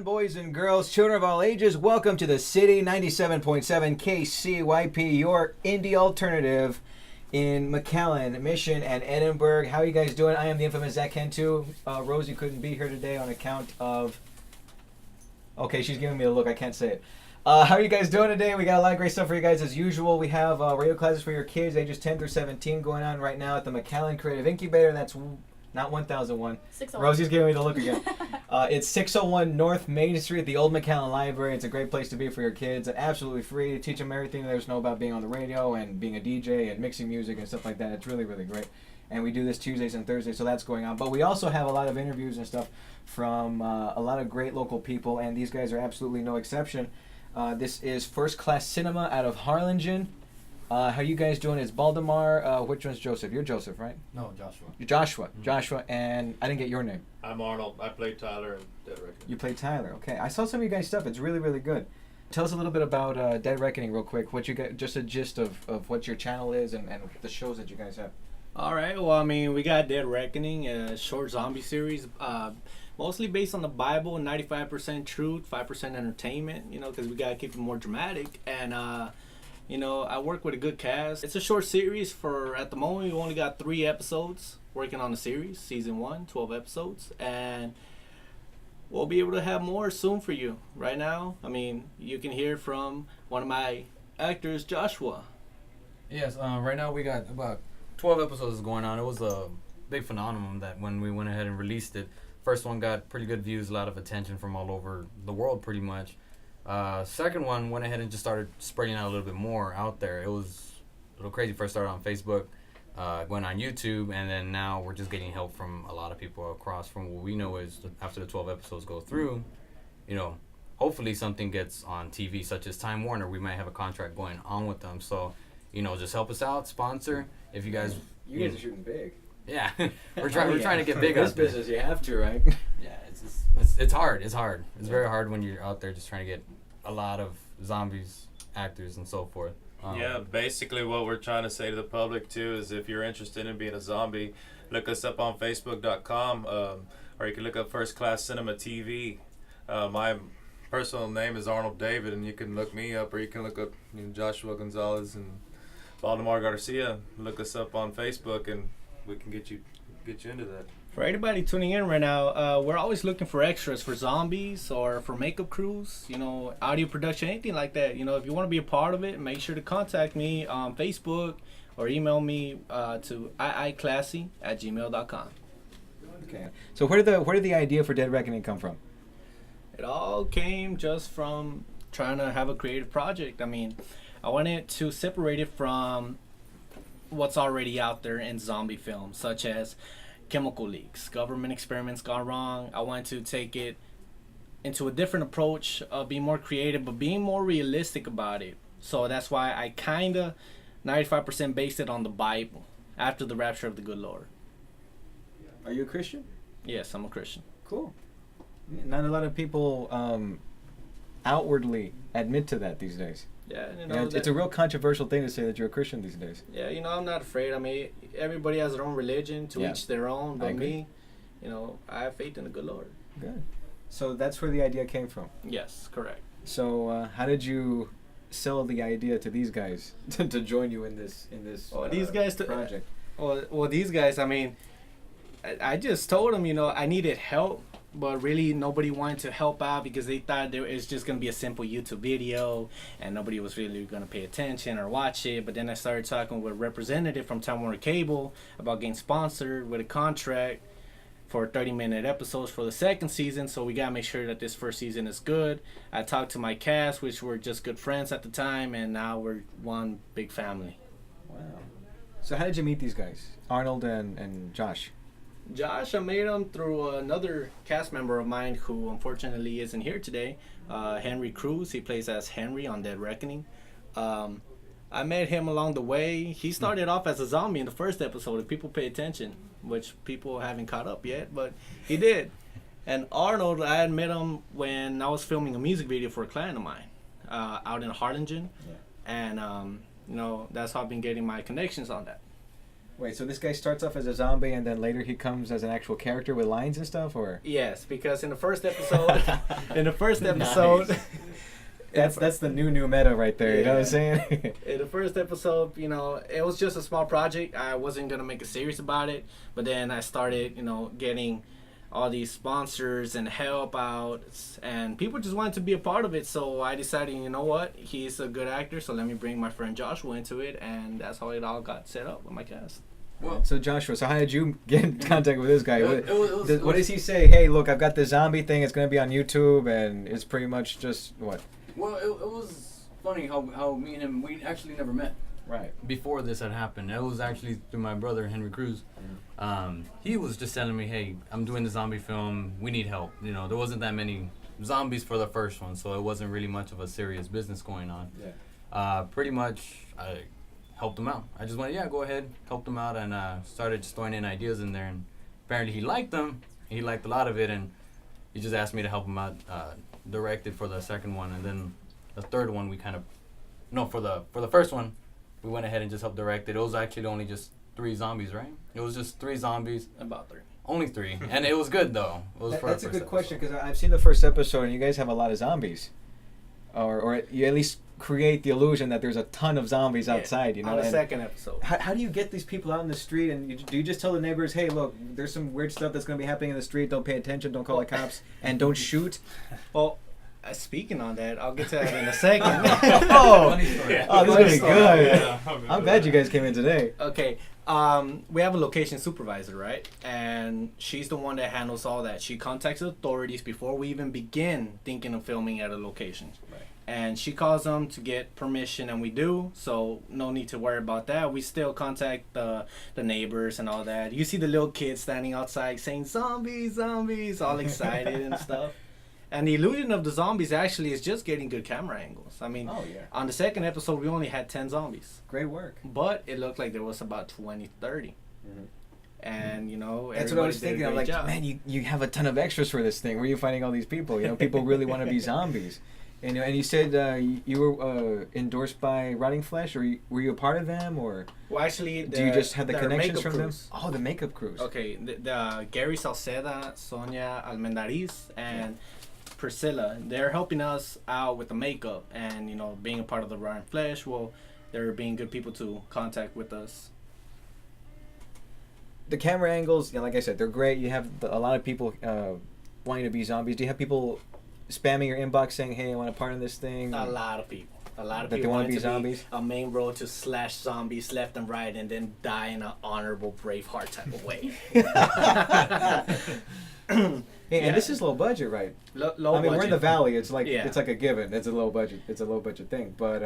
gentlemen, boys and girls, children of all ages, welcome to the City 97.7 KGYP, your indie alternative in McAllen, Mission, and Edinburg. How are you guys doing? I am the infamous Zach Kentu. Rosie couldn't be here today on account of... Okay, she's giving me a look. I can't say it. How are you guys doing today? We got a lot of great stuff for you guys as usual. We have radio classes for your kids ages 10 through 17 going on right now at the McAllen Creative Incubator. That's not 1001. 601. Rosie's giving me the look again. It's 601 North Main Street, the old McAllen Library. It's a great place to be for your kids. And absolutely free. Teach them everything there's know about being on the radio and being a DJ and mixing music and stuff like that. It's really, really great. And we do this Tuesdays and Thursdays, so that's going on. But we also have a lot of interviews and stuff from a lot of great local people, and these guys are absolutely no exception. This is First Class Cinema out of Harlingen. How you guys doing? It's Baldemar. Which one's Joseph? You're Joseph, right? No, Joshua. You're Joshua. Mm-hmm. Joshua, and I didn't get your name. I'm Arnold. I played Tyler in Dead Reckoning. You played Tyler. Okay. I saw some of you guys' stuff. It's really, really good. Tell us a little bit about Dead Reckoning real quick. What you get, just a gist of what your channel is and the shows that you guys have. All right. Well, I mean, we got Dead Reckoning, a short zombie series, mostly based on the Bible, 95% truth, 5% entertainment, because we got to keep it more dramatic. And, I work with a good cast. It's a short series at the moment, we only got 3 episodes working on the series, season 1, 12 episodes. And we'll be able to have more soon for you. Right now, I mean, you can hear from one of my actors, Joshua. Yes, right now we got about 12 episodes going on. It was a big phenomenon that when we went ahead and released it, first one got pretty good views, a lot of attention from all over the world pretty much. Second one went ahead and just started spreading out a little bit more out there. It was a little crazy. First started on Facebook, going on YouTube, and then now we're just getting help from a lot of people across from what we know is after the 12 episodes go through, hopefully something gets on TV, such as Time Warner. We might have a contract going on with them. So, just help us out, sponsor. If you guys... You guys are shooting big. Yeah. we're trying to get big on this business. You have to, right? Yeah, it's hard. It's hard. It's very hard when you're out there just trying to get a lot of zombies, actors, and so forth. Basically what we're trying to say to the public, too, is if you're interested in being a zombie, look us up on Facebook.com, or you can look up First Class Cinema TV. My personal name is Arnold David, and you can look me up, or you can look up Joshua Gonzalez and Baldemar Garcia. Look us up on Facebook, and we can get you into that. For anybody tuning in right now, we're always looking for extras for zombies or for makeup crews, audio production, anything like that. If you want to be a part of it, make sure to contact me on Facebook or email me to iiclassy@gmail.com. Okay. So where did the idea for Dead Reckoning come from? It all came just from trying to have a creative project. I mean, I wanted to separate it from what's already out there in zombie films, such as chemical leaks, government experiments gone wrong. I wanted to take it into a different approach of being more creative, but being more realistic about it. So that's why I kind of 95% based it on the Bible after the rapture of the good Lord. Are you a Christian? Yes, I'm a Christian. Cool. Not a lot of people outwardly admit to that these days. Yeah, it's a real controversial thing to say that you're a Christian these days. Yeah, I'm not afraid. I mean, everybody has their own religion, to each their own. But me, I have faith in the good Lord. Good. So that's where the idea came from. Yes, correct. So how did you sell the idea to these guys to join you in this these guys project? Well, these guys. I mean, I just told them, I needed help. But really, nobody wanted to help out because they thought it was just going to be a simple YouTube video and nobody was really going to pay attention or watch it. But then I started talking with a representative from Time Warner Cable about getting sponsored with a contract for 30-minute episodes for the second season. So we got to make sure that this first season is good. I talked to my cast, which were just good friends at the time, and now we're one big family. Wow. So how did you meet these guys, Arnold and Josh? Josh, I met him through another cast member of mine who unfortunately isn't here today, Henry Cruz. He plays as Henry on Dead Reckoning. I met him along the way. He started off as a zombie in the first episode, if people pay attention, which people haven't caught up yet, but he did. And Arnold, I had met him when I was filming a music video for a client of mine out in Harlingen. Yeah. And, that's how I've been getting my connections on that. Wait, so this guy starts off as a zombie and then later he comes as an actual character with lines and stuff, or? Yes, because in the first episode, That's the new meta right there. You know what I'm saying? in the first episode, you know, it was just a small project. I wasn't gonna make a series about it, but then I started, you know, getting all these sponsors and help out, and people just wanted to be a part of it. So I decided, you know what, he's a good actor, so let me bring my friend Joshua into it, and that's how it all got set up with my cast. Well, So Joshua, so how did you get in contact with this guy? it What does he say? Hey, look, I've got this zombie thing. It's gonna be on YouTube, and it's pretty much just what? Well, it was funny how me and him, we actually never met Right. before this had happened. It was actually through my brother, Henry Cruz. He was just telling me, hey, I'm doing the zombie film. We need help. You know, there wasn't that many zombies for the first one, so it wasn't really much of a serious business going on. Yeah. Pretty much, I helped him out. I just went, yeah, go ahead, helped him out, and started just throwing in ideas in there. And apparently he liked them. He liked a lot of it, and he just asked me to help him out, direct it for the second one. And then the third one, for the first one, we went ahead and just helped direct it. It was actually only just 3 zombies, right? It was just 3 zombies. About 3. Only 3. And it was good, though. It was for That's the a first good question episode. because I've seen the first episode, and you guys have a lot of zombies, or you at least create the illusion that there's a ton of zombies outside. You know. On the and second episode. how do you get these people out in the street? And do you just tell the neighbors, hey, look, there's some weird stuff that's going to be happening in the street. Don't pay attention. Don't call the cops, and don't shoot. Well, speaking on that, I'll get to that in a second. Oh, Funny story. oh, this is gonna be good. Yeah, I'm glad you guys came in today. Okay, we have a location supervisor, right? And she's the one that handles all that. She contacts the authorities before we even begin thinking of filming at a location. Right. And she calls them to get permission, and we do. So no need to worry about that. We still contact the neighbors and all that. You see the little kids standing outside saying zombies, zombies, all excited and stuff. And the illusion of the zombies actually is just getting good camera angles. I mean, Oh yeah, on the second episode, we only had 10 zombies. great work. But it looked like there was about 20, 30. Mhm. And, you know, That's what I was everybody did thinking. a I'm great like, job. man, you have a ton of extras for this thing. Where are you finding all these people? You know, people really want to be zombies. And you said you were endorsed by Rotting Flesh, or were you a part of them, or Well, actually, do you just have the their connections makeup from crews. them? Oh, the makeup crews. Okay, the Gary Salceda, Sonia Almendariz, and Priscilla, they're helping us out with the makeup and, you know, being a part of the Rotting Flesh. Well, they're being good people to contact with us. The camera angles, you know, like I said, they're great. You have a lot of people wanting to be zombies. Do you have people spamming your inbox saying, "Hey, I want a part in this thing"? A lot of people. A lot of That they people wanna wanted be to zombies? be a main road to slash zombies left and right and then die in an honorable Braveheart type of way. Hey, Yeah. and this is low budget, right? Low I mean, we're in the budget. valley. It's like Yeah. it's like a given. It's a low budget. It's a low budget thing. But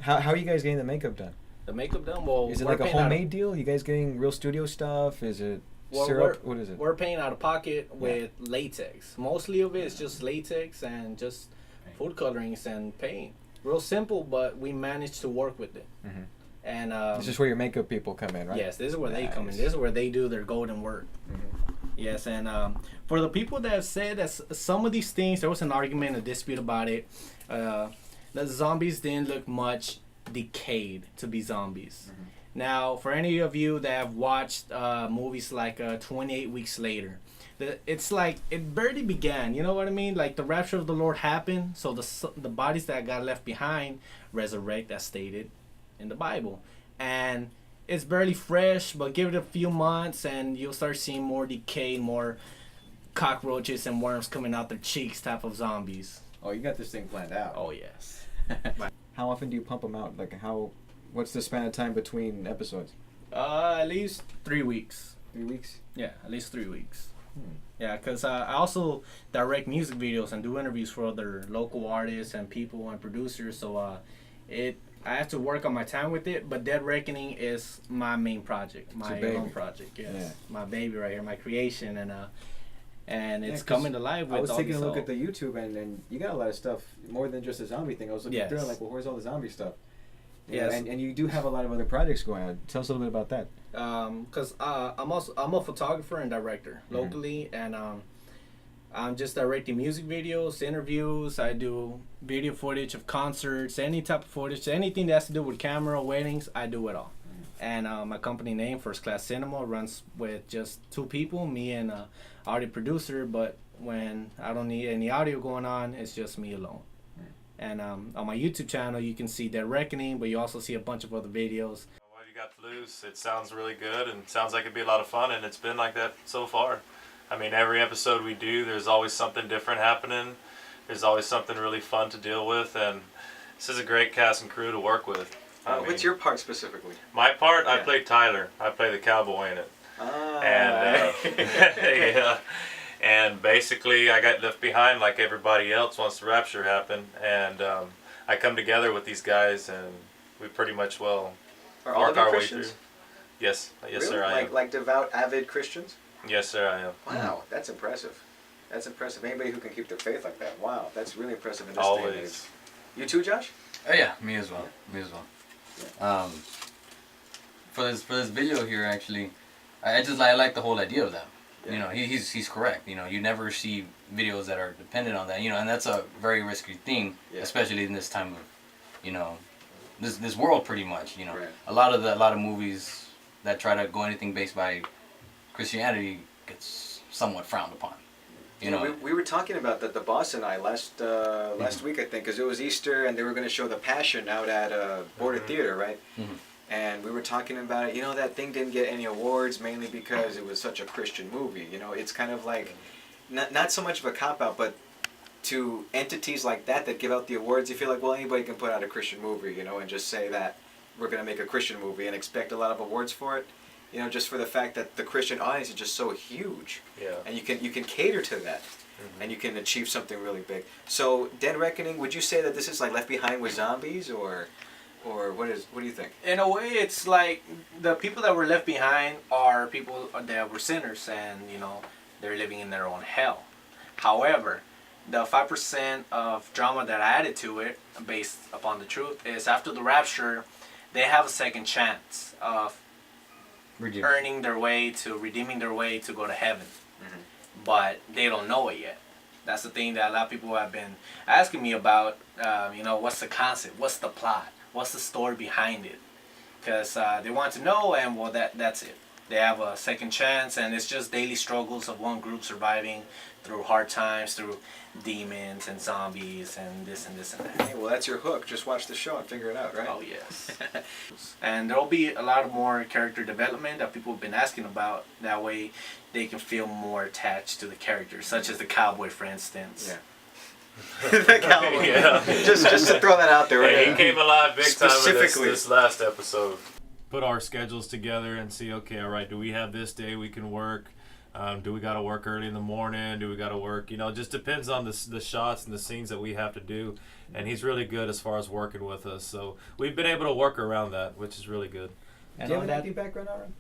how are you guys getting the makeup done? The makeup done? Well, Is it we're like a paying out of- homemade deal? You guys getting real studio stuff? Is it Well, syrup? What is it? We're paying out of pocket with latex. Mostly of it is just latex and just food colorings and paint. Real simple, but we managed to work with it. Mhm. And This is where your makeup people come in, right? yes, this is where they come in. Nice. This is where they do their golden work. Mhm. Yes, and for the people that have said that some of these things, there was an argument, a dispute about it. The zombies didn't look much decayed to be zombies. Mhm. Now, for any of you that have watched movies like 28 Weeks Later, it's like it barely began. You know what I mean? Like the rapture of the Lord happened, so the bodies that got left behind resurrect, as stated in the Bible, and it's barely fresh. But give it a few months, and you'll start seeing more decay, more cockroaches and worms coming out their cheeks, type of zombies. Oh, you got this thing planned out. Oh yes. How often do you pump them out? Like what's the span of time between episodes? At least 3 weeks. 3 weeks? Yeah, at least 3 weeks. Hmm. Yeah, because I also direct music videos and do interviews for other local artists and people and producers. So I have to work on my time with it. But Dead Reckoning is my main project, my baby. own project. Yes, Yeah. my baby right here, my creation, and it's 'cause coming to life with I was all taking a these look all- at the YouTube, and you got a lot of stuff more than just the zombie thing. I was looking Yes. through, I'm like, well, where's all the zombie stuff? You know, Yes. and you do have a lot of other projects going on. Tell us a little bit about that. Because I'm a photographer and director locally, and I'm just directing music videos, interviews. I do video footage of concerts, any type of footage, anything that has to do with camera, weddings. I do it all, And my company name, First Class Cinema, runs with just 2 people, me and a audio producer. But when I don't need any audio going on, it's just me alone. And on my YouTube channel, you can see Dead Reckoning, but you also see a bunch of other videos. What you got to lose? It sounds really good and sounds like it'd be a lot of fun, and it's been like that so far. I mean, every episode we do, there's always something different happening. There's always something really fun to deal with, and this is a great cast and crew to work with. What's your part specifically? My part, I Yeah. play Tyler. I play the cowboy in it. Ah. And yeah. And basically, I got left behind like everybody else once the rapture happened, and I come together with these guys, and we pretty much Are all work of you our way Christians? through. Yes, yes, Really? sir, I am. Like devout, avid Christians? Yes, sir, I am. Wow, that's impressive. That's impressive. Anybody who can keep their faith like that. Wow, that's really impressive in this day and age. Always. You too, Josh? Oh yeah, me as well. Me as well. For this video here, actually, I like the whole idea of that. Yeah. You know, he's correct. You know, you never see videos that are dependent on that. You know, and that's a very risky thing, Yeah. especially in this time of, you know, this world pretty much. You know, Right. a lot of movies that try to go anything based by Christianity gets somewhat frowned upon. You know, we were talking about that, the boss and I, last week, I think, because it was Easter and they were going to show The Passion out at Border Theater, right? Mhm. And we were talking about it. You know, that thing didn't get any awards mainly because it was such a Christian movie. You know, it's kind of like, not so much of a cop-out, but to entities like that give out the awards, you feel like, well, anybody can put out a Christian movie, you know, and just say that we're going to make a Christian movie and expect a lot of awards for it. You know, just for the fact that the Christian audience is just so huge. Yeah. And you can cater to that, and you can achieve something really big. So, Dead Reckoning, would you say that this is like Left Behind with zombies, or what do you think? In a way, it's like the people that were left behind are people that were sinners, and you know, they're living in their own hell. However, the 5% of drama that I added to it, based upon the truth, is after the rapture, they have a second chance of redeeming their way to go to heaven. Mm-hmm. But they don't know it yet. That's the thing that a lot of people have been asking me about. You know, what's the concept? What's the plot? What's the story behind it? Because they want to know, and well, that's it. They have a second chance, and it's just daily struggles of one group surviving through hard times, through demons and zombies and this and this and that. Hey, well, that's your hook. Just watch the show and figure it out, right? Oh, yes. And there'll be a lot more character development that people have been asking about. That way they can feel more attached to the characters, such as the cowboy, for instance. Yeah. The cowboy. Yeah. just to throw that out there, right? Hey, he came alive big time with Specifically. this last episode. Put our schedules together and see, okay, all right, do we have this day we can work? Do we got to work early in the morning? Do we got to work? You know, it just depends on the shots and the scenes that we have to do. And he's really good as far as working with us. So we've been able to work around that, which is really good. Do you have an acting background, Arnold?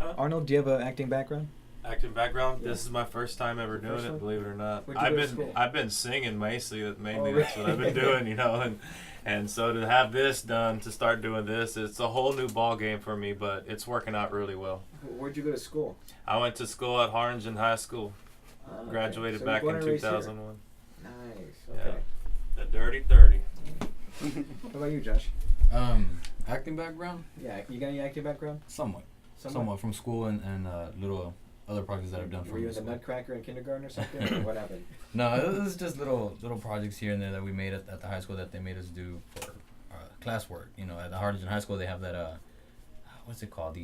Huh? Arnold, do you have an acting background? Acting background. Yeah. This is my first time ever doing First it, one? believe it or not. Where'd you go to school? I've been singing mostly. Mainly Oh, that's really? what I've been doing, you know. And so to have this done, to start doing this, it's a whole new ball game for me. But it's working out really well. Where'd you go to school? I went to school at Harlingen High School. Okay. Graduated So back you're in born and raised here. 2001. Nice. Okay. The Dirty 30. What about you, Josh? acting background, Yeah, you got any acting background? somewhat from school and little other projects that I've done for Were you in the school. Nutcracker in kindergarten or something? Or what happened? No, it was just little projects here and there that we made at the high school that they made us do for classwork. You know, at the Harlingen High School they have that what's it called?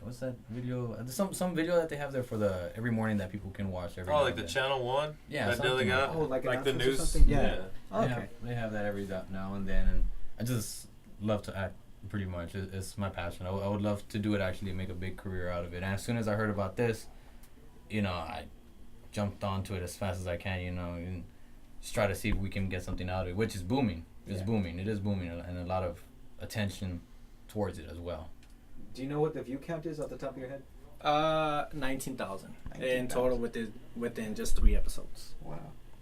What's that video? There's some video that they have there for the every morning that people can watch every. Oh, now like and the the Channel 1? Yeah, That something they like got? Oh, like the announcements or news? something? Yeah. They Okay. have, they have that every now and then, and I just love to act. Pretty much, it's my passion. I would love to do it actually, make a big career out of it. And as soon as I heard about this, you know, I jumped onto it as fast as I can. You know, and just try to see if we can get something out of it, which is booming. It's booming. It is booming, and a lot of attention towards it as well. Do you know what the view count is off the top of your head? 19,000 in 19,000. total within just 3 episodes. Wow.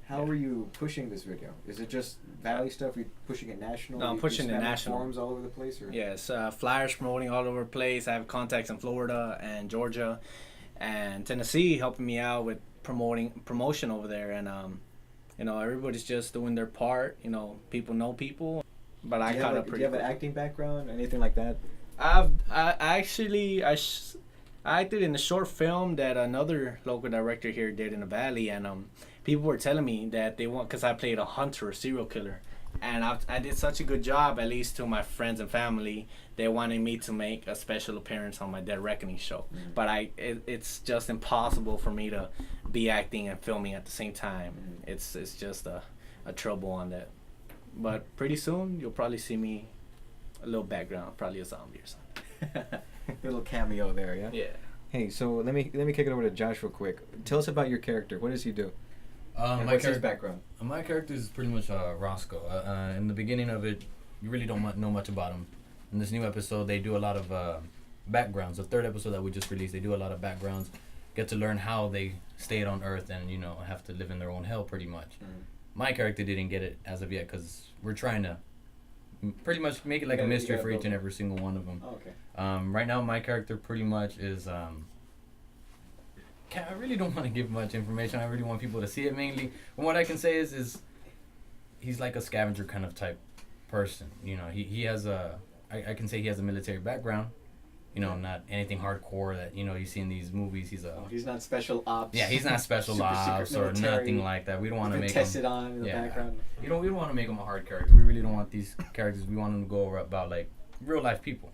How are you pushing this video? Is it just Valley stuff? Are you pushing it national? No, I'm You pushing it spamming national. Forums all over the place? Or? Yes, flyers promoting all over the place. I have contacts in Florida and Georgia and Tennessee helping me out with promotion over there. And you know, everybody's just doing their part. You know, people know people. But I kind of Do you have an acting background? Anything like that? I acted in a short film that another local director here did in the valley, and people were telling me that they want, because I played a hunter, a serial killer, and I did such a good job, at least to my friends and family. They wanted me to make a special appearance on my Dead Reckoning show, but it's just impossible for me to be acting and filming at the same time. It's just a trouble on that. But pretty soon you'll probably see me a little background, probably a zombie or something. Little cameo there, yeah. Yeah. Hey, so let me kick it over to Josh real quick. Tell us about your character. What does he do? And what's his background? My character is pretty much Roscoe. In the beginning of it, you really don't know much about him. In this new episode, they do a lot of backgrounds. The third episode that we just released, they do a lot of backgrounds. Get to learn how they stayed on Earth and have to live in their own hell pretty much. My character didn't get it as of yet because we're trying to pretty much make it like a mystery for each and every single one of them. Oh, okay. Right now, my character pretty much is. I really don't want to give much information. I really want people to see it mainly. And what I can say is he's like a scavenger kind of type person. He has I can say he has a military background. Not anything hardcore that you see in these movies. He's not special ops. Yeah, he's not special ops or nothing like that. We don't want to make tested on in the background. We don't want to make him a hard character. We really don't want these characters. We want them to go about like real life people.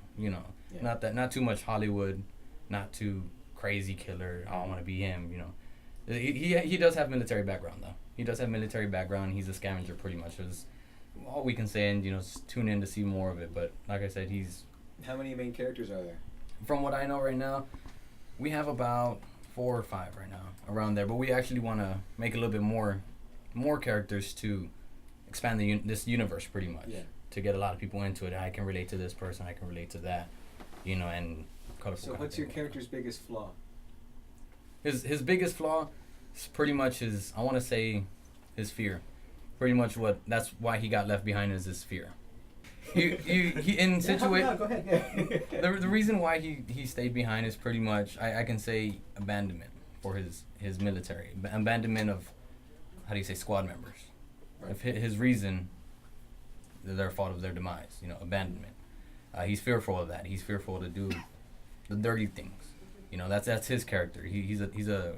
Not too much Hollywood, not too crazy killer. I want to be him. He does have military background though. He does have military background. He's a scavenger pretty much. Is all we can say, and tune in to see more of it. But like I said, he's. How many main characters are there? From what I know right now, we have about 4 or 5 right now around there. But we actually want to make a little bit more characters to expand this universe pretty much. Yeah. To get a lot of people into it. I can relate to this person. I can relate to that. And colorful. So what's your character's biggest flaw? His biggest flaw is pretty much I want to say his fear. Pretty much that's why he got left behind is his fear. He in situation. Go ahead. The reason why he stayed behind is pretty much I can say abandonment for his military, abandonment of squad members. Right. If his reason, their fault of their demise, abandonment. He's fearful of that. He's fearful to do the dirty things. That's his character. He's a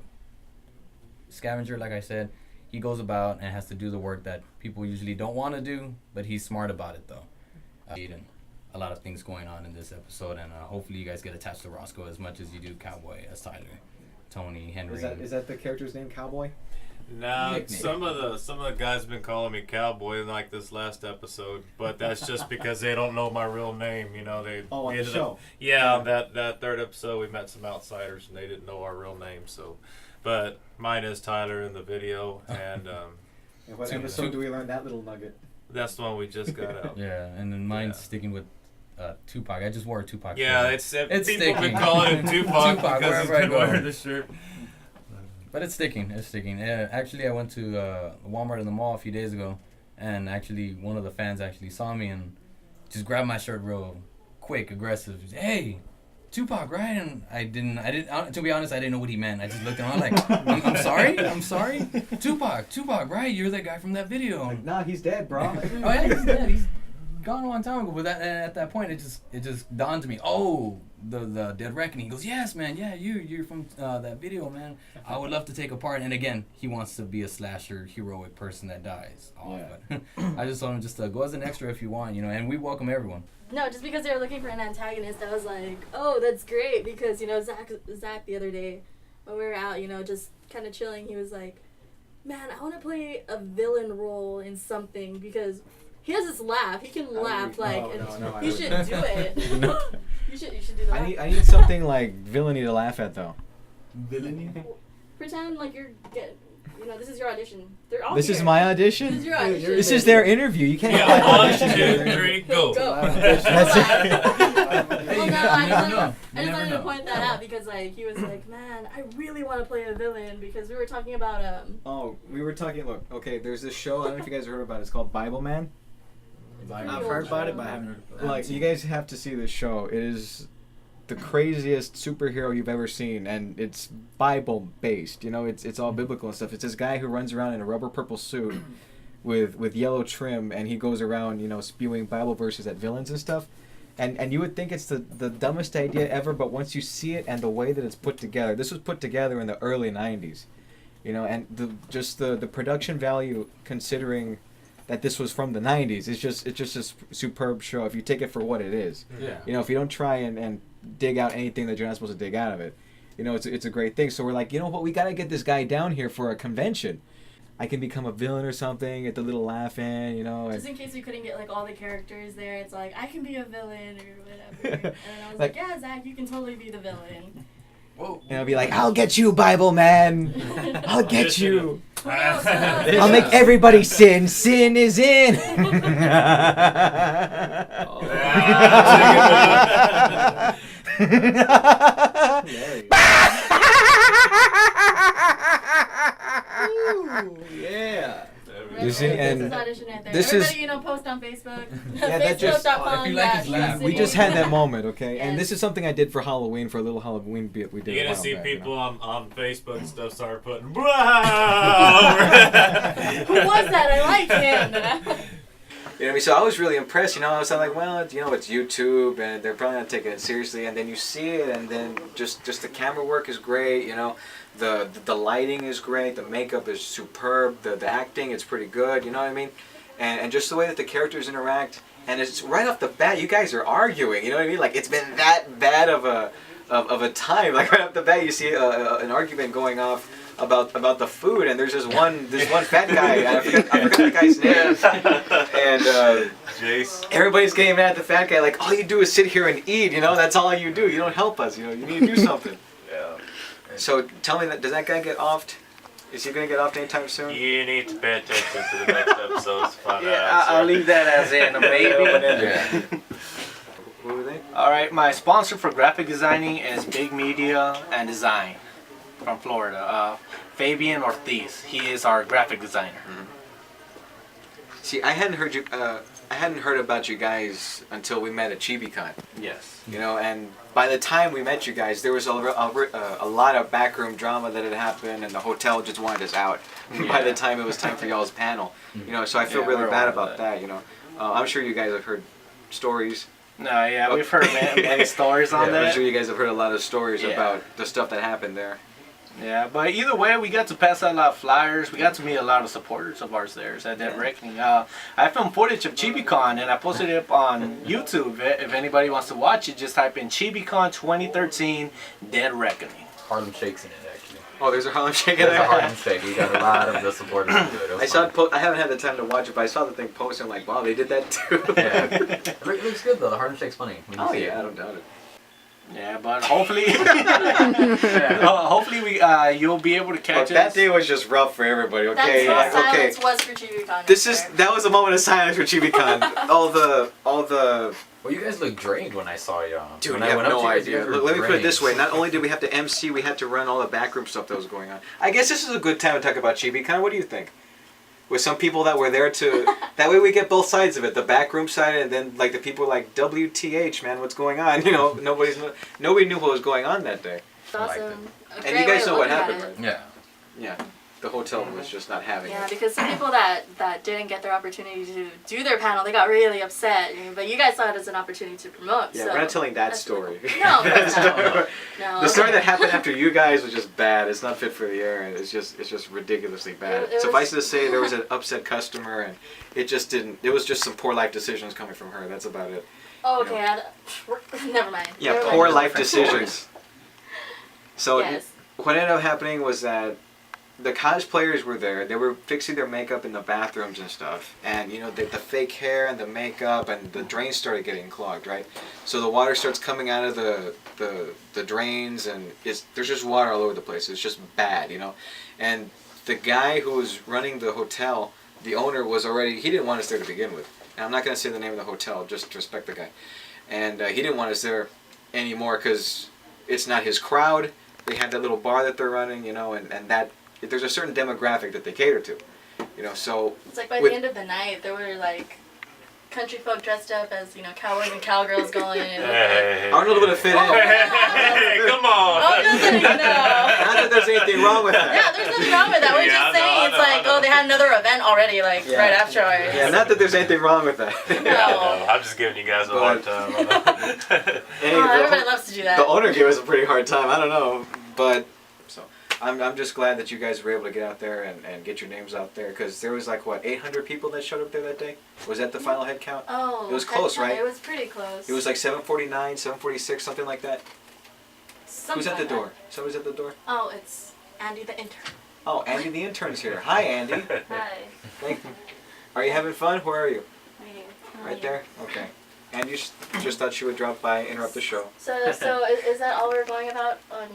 scavenger, like I said. He goes about and has to do the work that people usually don't want to do, but he's smart about it though. And a lot of things going on in this episode, and hopefully you guys get attached to Roscoe as much as you do Cowboy, as Tyler, Tony, Henry. Is that the character's name, Cowboy? No, some of the guys been calling me Cowboy in like this last episode, but that's just because they don't know my real name. They on the show. On that third episode we met some outsiders and they didn't know our real name. So, but mine is Tyler in the video, and and what episode do we learn that little nugget? That's the one we just got out. Yeah, and then mine's sticking with Tupac. I just wore a Tupac. Yeah, shirt. it's people been calling him Tupac because he's been wearing the shirt. But it's sticking. Actually, I went to Walmart in the mall a few days ago, and actually one of the fans actually saw me and just grabbed my shirt real quick, aggressive. He said, "Hey, Tupac, right?" And I didn't. To be honest, I didn't know what he meant. I just looked at him like, I'm sorry. Tupac, right? You're that guy from that video. Like, nah, he's dead, bro. Oh yeah, he's dead. He's gone a long time ago. But at that point, it just dawned to me. Oh, the Dead Reckoning. He goes, yes, man. Yeah, you're from that video, man. I would love to take a part. And again, he wants to be a slasher, heroic person that dies. But I just told him just go as an extra if you want, and we welcome everyone. No, just because they were looking for an antagonist, I was like, oh, that's great, because, Zach the other day, when we were out, just kind of chilling, he was like, man, I want to play a villain role in something, because he has this laugh. He can laugh, you should do it. You should do that. I need something like villainy to laugh at, though. Villainy? Pretend like this is your audition. They're all This here. is my audition? This is your audition. This is their interview. You can't Yeah, 1, 2, 3, go. That's I just wanted to point that out because he was like, man, I really want to play a villain because we were talking about Look, okay, there's this show, I don't know if you guys have heard about it. It's called Bible Man. I've heard about it, but I haven't heard about it. Like, you guys have to see this show. It is the craziest superhero you've ever seen, and it's Bible based. It's all biblical and stuff. It's this guy who runs around in a rubber purple suit with yellow trim, and he goes around spewing Bible verses at villains and stuff. And you would think it's the dumbest idea ever, but once you see it and the way that it's put together, this was put together in the early '90s, and the production value, considering that this was from the '90s, it's just a superb show if you take it for what it is. Yeah. If you don't try and dig out anything that you're not supposed to dig out of it, it's a great thing. So we're like, what, we gotta get this guy down here for a convention. I can become a villain or something, get the little laugh in, Just in case we couldn't get, like, all the characters there, it's like, I can be a villain or whatever. And then I was like, yeah, Zach, you can totally be the villain. Whoa. And I'll be like, I'll get you, Bible man. I'll get you. Who knows? Who knows? I'll make everybody sin. Sin is in. Ooh, yeah. You see, and this is audition right there. this Everybody, is- post on Facebook. Yeah, that just- Facebook.com. if you like his laugh. we just had that moment, okay? And Yes. this is something I did for Halloween, for a little Halloween bit we did. You're a gonna while see back, people on Facebook and stuff start putting. Wow. Who was that? I like him. So I was really impressed. I was like, well, it's YouTube, and they're probably not taking it seriously. And then you see it, and then just the camera work is great. The lighting is great. The makeup is superb. The acting, it's pretty good. You know what I mean? And just the way that the characters interact, and it's right off the bat, you guys are arguing. You know what I mean? Like, it's been that bad of a time. Like, right off the bat, you see an argument going off about the food, and there's this one fat guy. I forgot the guy's name. And Jace. everybody's getting mad at the fat guy. Like, all you do is sit here and eat. That's all you do. You don't help us. You need to do something. Yeah. So tell me, does that guy get offed? Is he gonna get offed anytime soon? You need to pay attention to the next episodes to find Yeah, out. I'll leave that as in a maybe. Who were they? All right, my sponsor for graphic designing is Big Media and Design from Florida. Fabian Ortiz. He is our graphic designer. See, I hadn't heard about you guys until we met at ChibiCon. Yes. And by the time we met you guys, there was a lot of backroom drama that had happened, and the hotel just wanted us out. By the time it was time for y'all's panel, so I feel Yeah, really we're bad aware of about that. I'm sure you guys have heard stories. No, yeah, we've heard many stories on I'm that. sure you guys have heard a lot of stories Yeah. about the stuff that happened there. Yeah, but either way, we got to pass out a lot of flyers. We got to meet a lot of supporters of ours there at Dead Reckoning. I filmed footage of ChibiCon, and I posted it up on YouTube. If anybody wants to watch it, just type in ChibiCon 2013 Dead Reckoning. Harlem Shake's in it, actually. Oh, there's a Harlem Shake in There's a there. Harlem Shake. You got a lot of the supporters to do it. It was I saw fun. it. I haven't had the time to watch it, but I saw the thing posted. I'm like, wow, they did that too. Yeah. It looks good, though. The Harlem Shake's funny. When you Oh see yeah, I it. don't doubt it. Yeah, but hopefully, hopefully you'll be able to catch That us. day was just rough for everybody. Okay, That's what okay. silence was for ChibiCon. That was a moment of silence for ChibiCon. all the. Well, you guys look drained when I saw you. Dude, when you I have went up no to you guys, idea. you guys Look, were let me put it this way. drained. Not only did we have to MC, we had to run all the backroom stuff that was going on. I guess this is a good time to talk about ChibiCon. What do you think? With some people that were there to... That way we get both sides of it. The backroom side, and then like the people like, WTH, man, what's going on? Nobody knew what was going on that day. It's awesome. A And great you way guys of know what looking at happened, it. right? Yeah. Yeah. The hotel was just not having Yeah, it. because some people that didn't get their opportunity to do their panel, they got really upset. But you guys saw it as an opportunity to promote. Yeah, so we're not telling that that's story. really cool. No, That's no. not- No. The story that happened after you guys was just bad. It's not fit for the air, and it's just ridiculously bad. It was- Suffice it to say, there was an upset customer, and it just didn't. It was just some poor life decisions coming from her. That's about it. Oh, okay. Never mind. Yeah, Never poor mind. life decisions. So Yes. what ended up happening was that the cosplayers were there. They were fixing their makeup in the bathrooms and stuff, and the fake hair and the makeup and the drains started getting clogged, right? So the water starts coming out of the drains, and there's just water all over the place. It's just bad, And the guy who was running the hotel, the owner, he didn't want us there to begin with. And I'm not going to say the name of the hotel, just to respect the guy. And he didn't want us there anymore because it's not his crowd. They have that little bar that they're running, and that there's a certain demographic that they cater to, so... It's like by the end of the night, there were like country folk dressed up as, cowboys and cowgirls going. And Arnold would have fit in. Hey, come on. Oh, just so you know. Not that there's anything wrong with that. Yeah, there's nothing wrong with that. We're Yeah, just I know, saying I it's know, like, I know. So they had another event already, like Yeah. right after ours. Yeah, not that there's anything wrong with that. No. I'm just giving you guys a hard time. Everybody loves to do that. The owner gave us a pretty hard time. I don't know, but so I'm just glad that you guys were able to get out there and get your names out there, because there was like what 800 people that showed up there that day. Was that the final head count? Oh, It was close, right? It was pretty close. It was like 749, 746, something like that. Something Who's at the like door? Someone's at the door. that. Oh, it's Andy the intern. Oh, Andy the intern's here. Hi, Andy. Hi. Thank you. Are you having fun? Where are you? How are Right you? there. Okay. And you just thought she would drop by, interrupt the show. So is that all we're going about on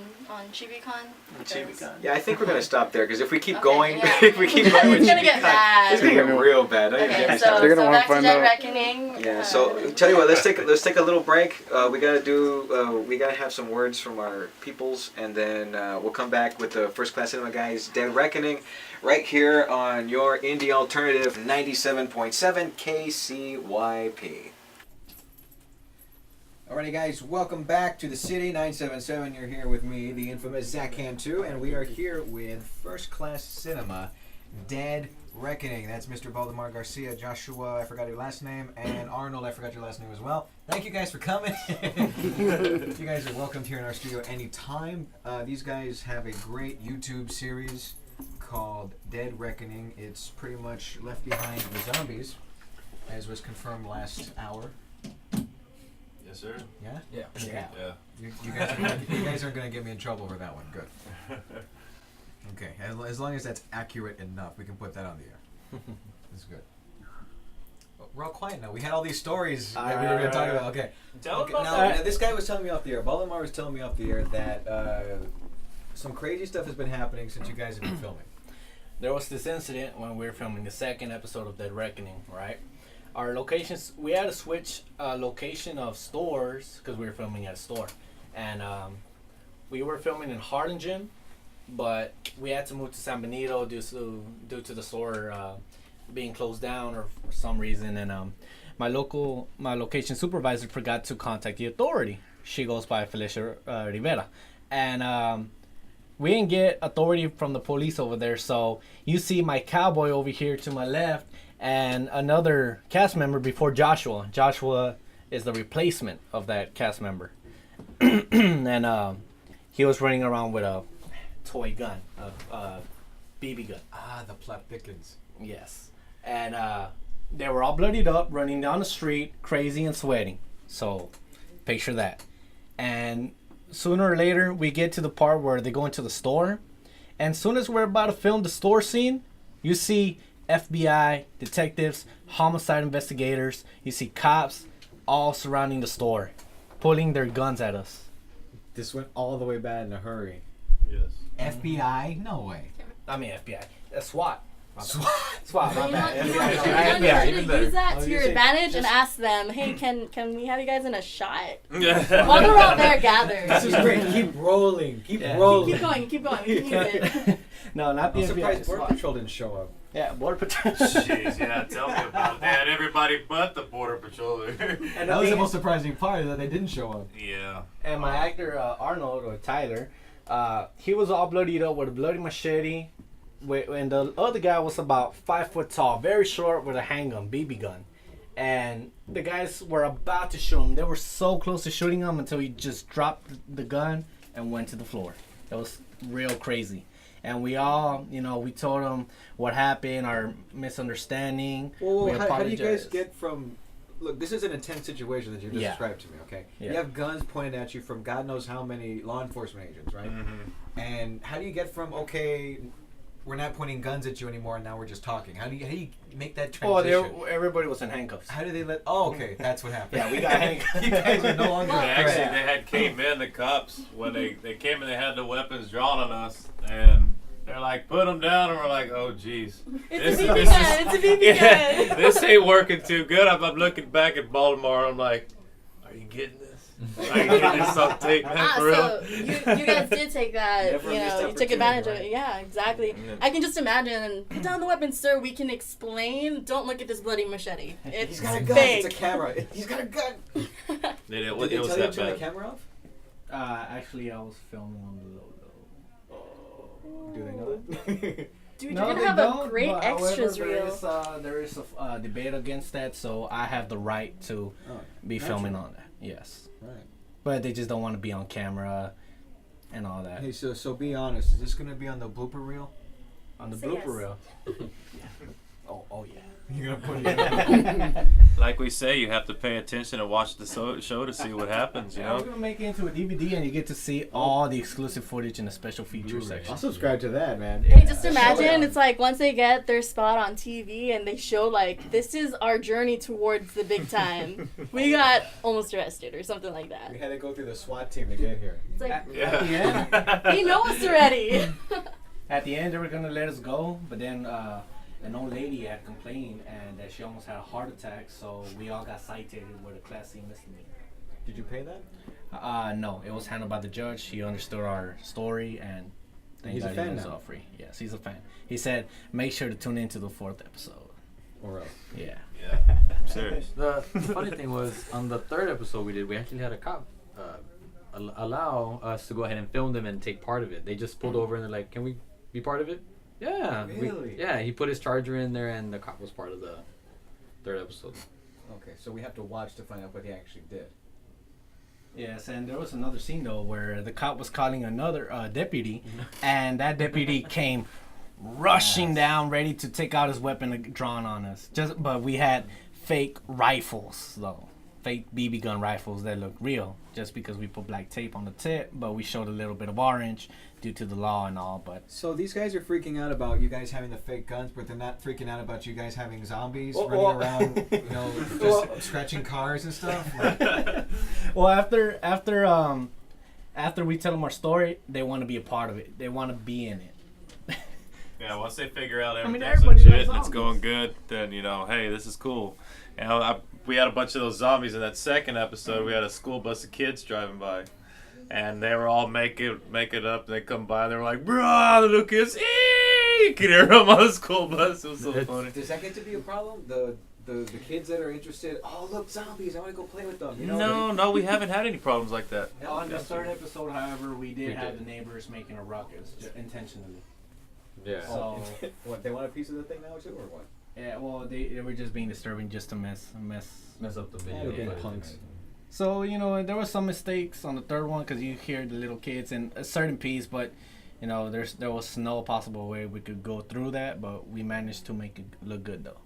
ChibiCon? Yeah, I think we're gonna stop there, because if we keep Okay, going, yeah. if we keep going, with It's gonna GP get Con, bad. It's gonna get real bad. Don't you Okay, get me so, started. They're gonna so wanna back to find Dead out. Reckoning. Yeah. So tell you what, let's take a little break. We gotta have some words from our peoples, and then we'll come back with the First Class Cinema guys, Dead Reckoning, right here on your indie alternative 97.7 KCYP. Alrighty, guys, welcome back to the City 977. You're here with me, the infamous Zach Cantu, and we are here with First Class Cinema, Dead Reckoning. That's Mr. Valdemar Garcia, Joshua, I forgot your last name, and Arnold, I forgot your last name as well. Thank you guys for coming. You guys are welcomed here in our studio anytime. These guys have a great YouTube series called Dead Reckoning. It's pretty much Left Behind the Zombies, as was confirmed last hour. Yes, sir. Yeah? Yeah. Yeah. Yeah. You guys aren't going to get me in trouble for that one. Good. Okay. As long as that's accurate enough, we can put that on the air. That's good. But we're all quiet now. We had all these stories that we were going to talk about. Okay. Tell Okay, them now, about now this guy was telling me off the air. Baltimore was telling me off the air that some crazy stuff has been happening since you guys have been filming. There was this incident when we were filming the second episode of Dead Reckoning, right? Our locations, we had to switch location of stores because we were filming at a store. And we were filming in Harlingen, but we had to move to San Benito due to the store being closed down or for some reason. And my location supervisor forgot to contact the authority. She goes by Felicia Rivera. And we didn't get authority from the police over there, so you see my cowboy over here to my left and another cast member before Joshua. Joshua is the replacement of that cast member. And he was running around with a toy gun, a BB gun. Ah, the plot thickens. Yes. And they were all bloodied up, running down the street, crazy and sweating. So, picture that. And sooner or later, we get to the part where they go into the store. And soon as we're about to film the store scene, you see FBI, detectives, homicide investigators, you see cops all surrounding the store, pulling their guns at us. This went all the way bad in a hurry. Yes. FBI? No way. I mean FBI. SWAT. SWAT. SWAT, my You bad. want FBI. to FBI, even better. use that Oh, to you your say advantage and just- ask them, hey, can we have you guys in a shot? Yeah. While they're all there gathered. This is great. Keep rolling. Keep Yeah. rolling. Keep going, keep going. We can use it. No, not the I'm FBI. surprised Border SWAT. Patrol didn't show up. Yeah, Border Patrol. Jeez, yeah, tell me about it. They had everybody but the Border Patrol there. And That was the most surprising part, that they didn't show up. Yeah. And my actor Arnold or Tyler, he was all bloodied up with a bloody machete. And the other guy was about 5 foot tall, very short with a handgun, BB gun. And the guys were about to shoot him. They were so close to shooting him until he just dropped the gun and went to the floor. It was real crazy. And we all, we told him what happened, our misunderstanding. Well, We how do you guys apologized. get from... Look, this is an intense situation that you just Yeah. described to me, okay? Yeah. You have guns pointed at you from God knows how many law enforcement agents, right? Mm-hmm. And how do you get from, okay, we're not pointing guns at you anymore and now we're just talking? How do you make that Oh, transition? everybody was in handcuffs. How do they let... Oh, okay, that's what happened. Yeah, we got handcuffs. You guys are no longer... Well, They actually, threat. they had cavemen, the cops, when they came and they had the weapons drawn on us, and they're like, put them down, and we're like, oh, jeez. It's a BB gun. It's a BB gun. This ain't working too good. I'm looking back at Baltimore, I'm like, are you getting this? Are you getting this on tape, man, for real? So you guys did take that, Never a missed you took opportunity, advantage of right? it. Yeah, exactly. Yeah. I can just imagine, put down the weapon, sir, we can explain. Don't look at this bloody machete. It's He's got a gun. fake. It's a camera. He's got a gun. It Did was they tell you to that turn the bad. camera off? Actually, I was filming on the low. Do they know that? Dude, No, you're they gonna have don't, a great but however, extras reel. There is a debate against that, so I have the right to be filming on that. Yes. Right. But they just don't want to be on camera and all that. Hey, so be honest. Is this gonna be on the blooper reel? On the Say blooper yes. reel. Oh yeah. You're gonna put it. Like we say, you have to pay attention and watch the show to see what happens. You Yeah, we're know. gonna make it into a DVD, and you get to see all the exclusive footage in the special feature section. I'll subscribe to that, man. Hey, just Show imagine it. it's like once they get their spot on TV and they show like this is our journey towards the big time. We got almost arrested or something like that. We had to go through the SWAT team to get here. It's like At the end, they know us already. at the end, they were gonna let us go, but then an old lady had complained and that she almost had a heart attack, so we all got cited with a Class C misdemeanor. Did you pay that? No, it was handled by the judge. He understood our story, and thank He's a God fan he was now. all free. Yes, he's a fan. He said, make sure to tune into the 4th episode. Or else? Yeah. Yeah. I'm serious. The funny thing was, on the 3rd episode we did, we actually had a cop allow us to go ahead and film them and take part of it. They just pulled over and they're like, "Can we be part of it?" Yeah. Really? Yeah, he put his charger in there and the cop was part of the 3rd episode. Okay, so we have to watch to find out what he actually did. Yes, and there was another scene though where the cop was calling another deputy, and that deputy came rushing down, ready to take out his weapon drawn on us. But we had fake rifles though, fake BB gun rifles that look real, just because we put black tape on the tip, but we showed a little bit of orange due to the law and all. But So these guys are freaking out about you guys having the fake guns, but they're not freaking out about you guys having zombies Oh, running oh. around, you know, just scratching cars and stuff. Like, well, after we tell them our story, they want to be a part of it. They want to be in it. Yeah, once they figure out mean, everything's everybody legit loves and it's going zombies. good, then you know, hey, this is cool. You know, we had a bunch of those zombies in that 2nd episode. We had a school bus of kids driving by, and they were all make it up. They come by, and they were like, "Bro, the little kids, you can hear them on the school bus." It was so funny. does that get to be a problem? The kids that are interested, oh look, zombies, I want to go play with them. You know, No, we haven't had any problems like that. On the 3rd episode, however, we did have the neighbors making a ruckus intentionally. Yeah. So what, they want a piece of the thing now too, or what? yeah, well, they were just being disturbing just to mess. Mess up the Yeah, video. they're being but- punks. So there were some mistakes on the 3rd one because you hear the little kids in a certain piece, but there was no possible way we could go through that, but we managed to make it look good though.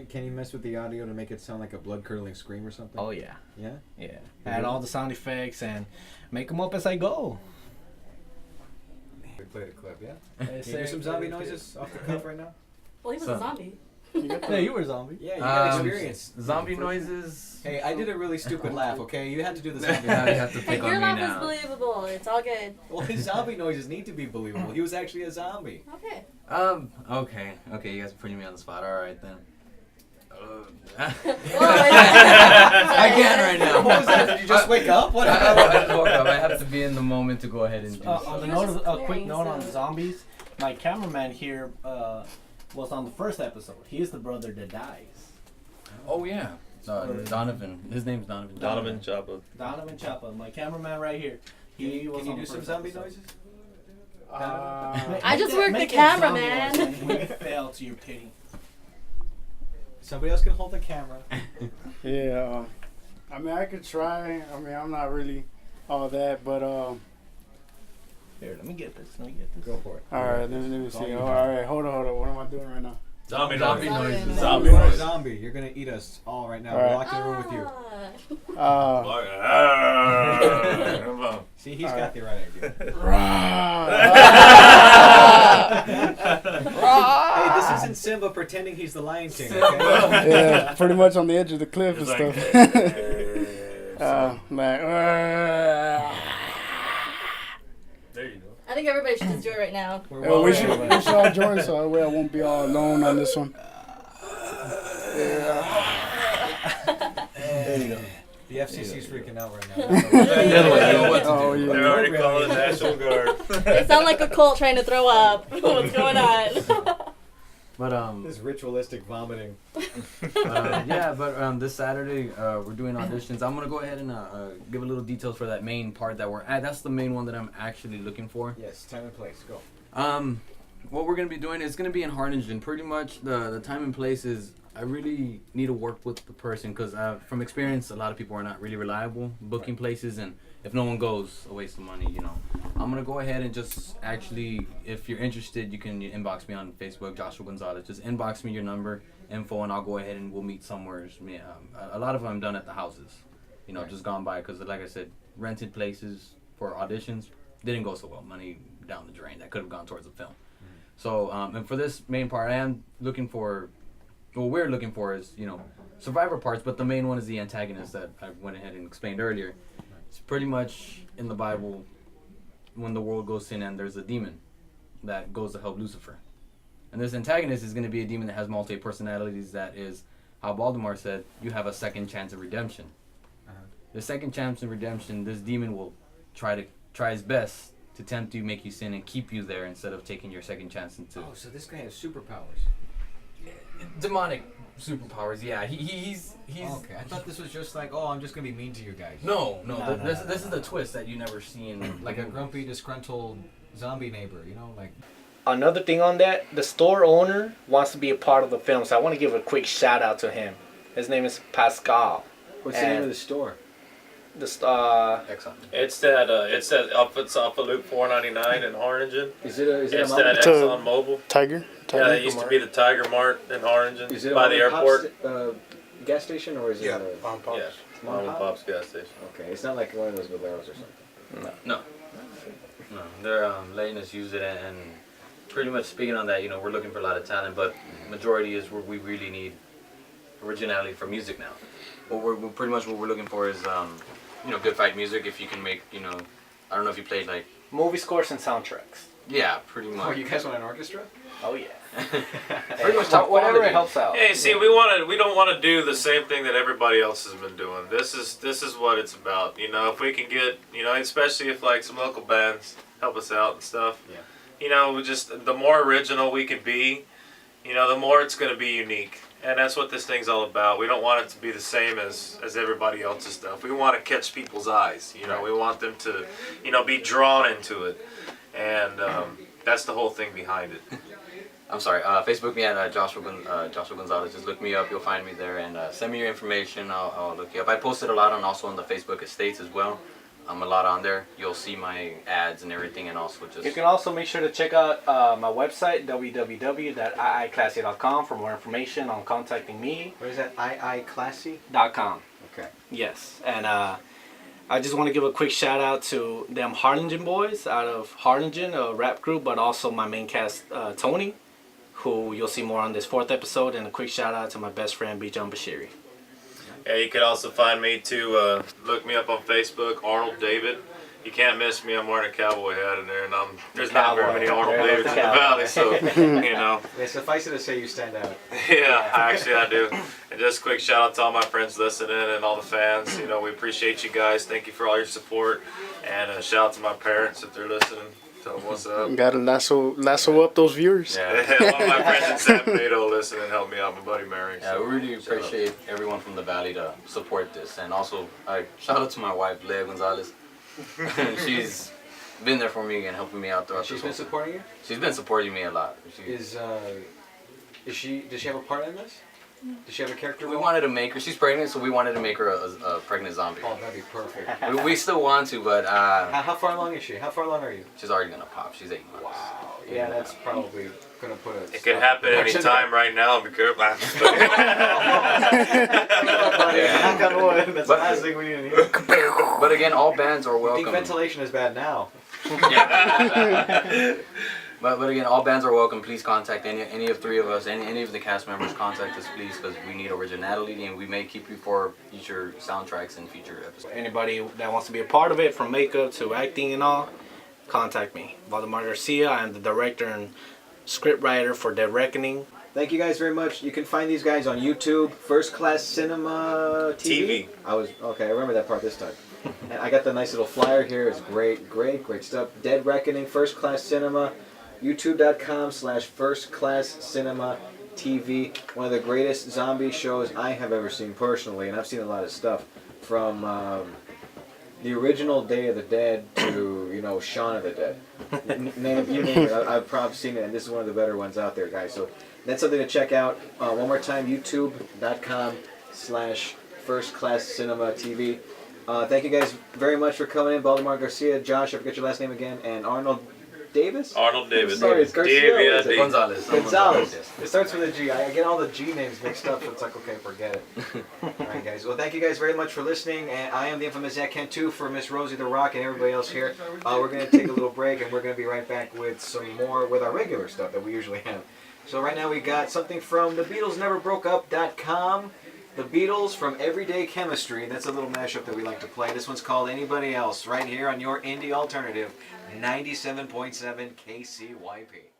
Can you mess with the audio to make it sound like a blood-curdling scream or something? Oh yeah, Yeah? yeah. Add all the sound effects and make them up as I go. We played a clip, yeah? Can you do some zombie noises off the cuff right now? Well, he was So- a zombie. Yeah, you were a zombie. Yeah, you got experience. Zombie noises. Hey, I did a really stupid laugh, okay? You had to do the zombie Now you noise. have to Hey, pick on your me laugh now. is believable. It's all good. Well, his zombie noises need to be believable. He was actually a zombie. Okay. Okay. You guys are putting me on the spot. All right then. Whoa, I can't right now. What was that? Did you just wake up? What I happened? just woke up. I have to be in the moment to go ahead and do On the He was note, just a quick clearing, note on so- zombies. My cameraman here was on the 1st episode. He is the brother that dies. Oh yeah. Donovan. His name's Donovan. Donovan Chapa. Donovan Chapa, my cameraman right here. He was Can you on do the some 1st zombie episode. noises? I just worked the Make it camera, zombie man. noise when you fell to your pity. Somebody else can hold the camera. Yeah, I mean, I could try. I mean, I'm not really all that, but Here, let me get this. Go for it. all right, let me see. Oh, all right, hold on. What am I doing right now? Zombie Zombie noise. noises. Zombie You're a noise. zombie. You're going to eat us all right now. All We're right. locked in a room with you. Come on. See, he's got the right idea. Hey, this isn't Simba pretending he's the Lion King, okay? Yeah, pretty much on the edge of the cliff and It's like, stuff. Like, there you go. I think everybody should just do it right now. yeah, we should all join so that way I won't be all alone on this one. Yeah. There you go. The FCC's freaking out right now. Oh yeah. They're already calling the National Guard. They sound like a cult trying to throw up. What's going on? But This ritualistic vomiting. this Saturday we're doing auditions. I'm gonna go ahead and give a little details for that main part that we're at. That's the main one that I'm actually looking for. Yes, time and place. Go. what we're gonna be doing is gonna be in Harlingen. Pretty much the time and place is I really need to work with the person because from experience, a lot of people are not really reliable booking places, and if no one goes, a waste of money. You know, I'm gonna go ahead and just actually, if you're interested, you can inbox me on Facebook, Joshua Gonzalez. Just inbox me your number, info, and I'll go ahead and we'll meet somewhere. A lot of them I'm done at the houses. You know, just gone by because, like I said, rented places for auditions didn't go so well. Money down the drain that could have gone towards the film. So, and for this main part, I am looking for, what we're looking for is, you know, survivor parts, but the main one is the antagonist that I went ahead and explained earlier. It's pretty much in the Bible, when the world goes sin and there's a demon that goes to help Lucifer. And this antagonist is going to be a demon that has multi-personalities. That is how Baltimore said, you have a second chance of redemption. The second chance of redemption, this demon will try his best to tempt you, make you sin, and keep you there instead of taking your second chance into... Oh, so this guy has superpowers. Demonic superpowers, yeah. He's Okay, I thought this was just like, oh, I'm just going to be mean to you guys. No. This is the twist that you never see in... Like a grumpy, disgruntled zombie neighbor, you know? Like... Another thing on that, the store owner wants to be a part of the film, so I want to give a quick shout out to him. His name is Pascal. What's the name of the store? It's off of Loop 499 in Harlingen. Is it a It's mom- that It's a- Exxon Mobil. Tiger. Yeah, it used to be the Tiger Mart in Harlingen Is it a by the mom and pop's, airport. gas station, or is it Yeah, a... Mom Pops. Yeah, Mom and Pop's gas station. Okay, it's not like one of those Valeros or something. No, they're letting us use it, and pretty much speaking on that, you know, we're looking for a lot of talent, but majority is where we really need originality for music now. What we're looking for is, you know, good fight music. If you can make, you know, I don't know if you played like... movie scores and soundtracks. Yeah, pretty much. Oh, you guys want an orchestra? Oh yeah. Pretty much top Whatever quality. it helps out. Hey, see, we don't want to do the same thing that everybody else has been doing. This is what it's about. You know, if we can get, you know, especially if like some local bands help us out and stuff. Yeah. You know, we just the more original we can be, you know, the more it's going to be unique. And that's what this thing's all about. We don't want it to be the same as everybody else's stuff. We want to catch people's eyes. You know, we want them to, you know, be drawn into it. And that's the whole thing behind it. I'm sorry. Facebook me at Joshua Gonzalez. Just look me up. You'll find me there, and send me your information. I'll look you up. I posted a lot also on the Facebook Estates as well. I'm a lot on there. You'll see my ads and everything, and also just... You can also make sure to check out my website, www.iiclassy.com, for more information on contacting me. What is that? I .com. Okay. Yes, and I just want to give a quick shout out to them Harlingen boys out of Harlingen, a rap group, but also my main cast, Tony, who you'll see more on this 4th episode, and a quick shout out to my best friend, Bijan Bashiri. Yeah, you can also find me too. Look me up on Facebook, Arnold David. You can't miss me. I'm wearing a cowboy hat in there, and there's not very many Arnold Davids in the valley, so you know. Yeah, suffice it to say you stand out. Yeah, I do. And just a quick shout out to all my friends listening and all the fans. You know, we appreciate you guys. Thank you for all your support, and a shout out to my parents if they're listening. Tell them what's up. Gotta lasso up those viewers. Yeah, one of my friends in San Pedro listen and help me out. My buddy Mary. Yeah, we really appreciate everyone from the valley to support this, and also shout out to my wife, Leah Gonzalez. She's been there for me and helping me out throughout. She's been supporting you? She's been supporting me a lot. Does she have a part in this? Does she have a character? We wanted to make her. She's pregnant, so we wanted to make her a pregnant zombie. Oh, that'd be perfect. We still want to, but How far along is she? How far along are you? she's already gonna pop. She's 8 months. Wow. Yeah, that's probably gonna put a. It could happen anytime right now. Be careful. Knock on wood. That's the last thing we need to hear. But again, all bands are I think welcome. ventilation is bad now. But again, all bands are welcome. Please contact any of 3 of us, any of the cast members. Contact us, please, because we need originality, and we may keep you for future soundtracks and future episodes. Anybody that wants to be a part of it, from makeup to acting and all, contact me. Valdemar Garcia. I'm the director and scriptwriter for Dead Reckoning. Thank you guys very much. You can find these guys on YouTube, First Class Cinema TV. I remember that part this time. And I got the nice little flyer here. It's great stuff. Dead Reckoning, First Class Cinema, YouTube.com/First Class Cinema TV. One of the greatest zombie shows I have ever seen personally, and I've seen a lot of stuff from the original Day of the Dead to, you know, Shaun of the Dead. You name it. I've probably seen it, and this is one of the better ones out there, guys. So that's something to check out. One more time, youtube.com/firstclasscinematv. Thank you guys very much for coming in. Baldemar Garcia, Josh, I forget your last name again, and Arnold Davis? Arnold Davis. Sorry, it's Garcia. Davia Is it? Gonzalez. Gonzalez. It starts with a G. I get all the G names mixed up, so it's like, okay, forget it. All right, guys. Well, thank you guys very much for listening. And I am the infamous Zach Cantu for Miss Rosie the Rock and everybody else here. We're going to take a little break, and we're going to be right back with some more with our regular stuff that we usually have. So right now we got something from thebeatlesneverbroakeup.com. The Beatles from Everyday Chemistry. That's a little mashup that we like to play. This one's called Anybody Else, right here on your Indie Alternative, 97.7 KCYP.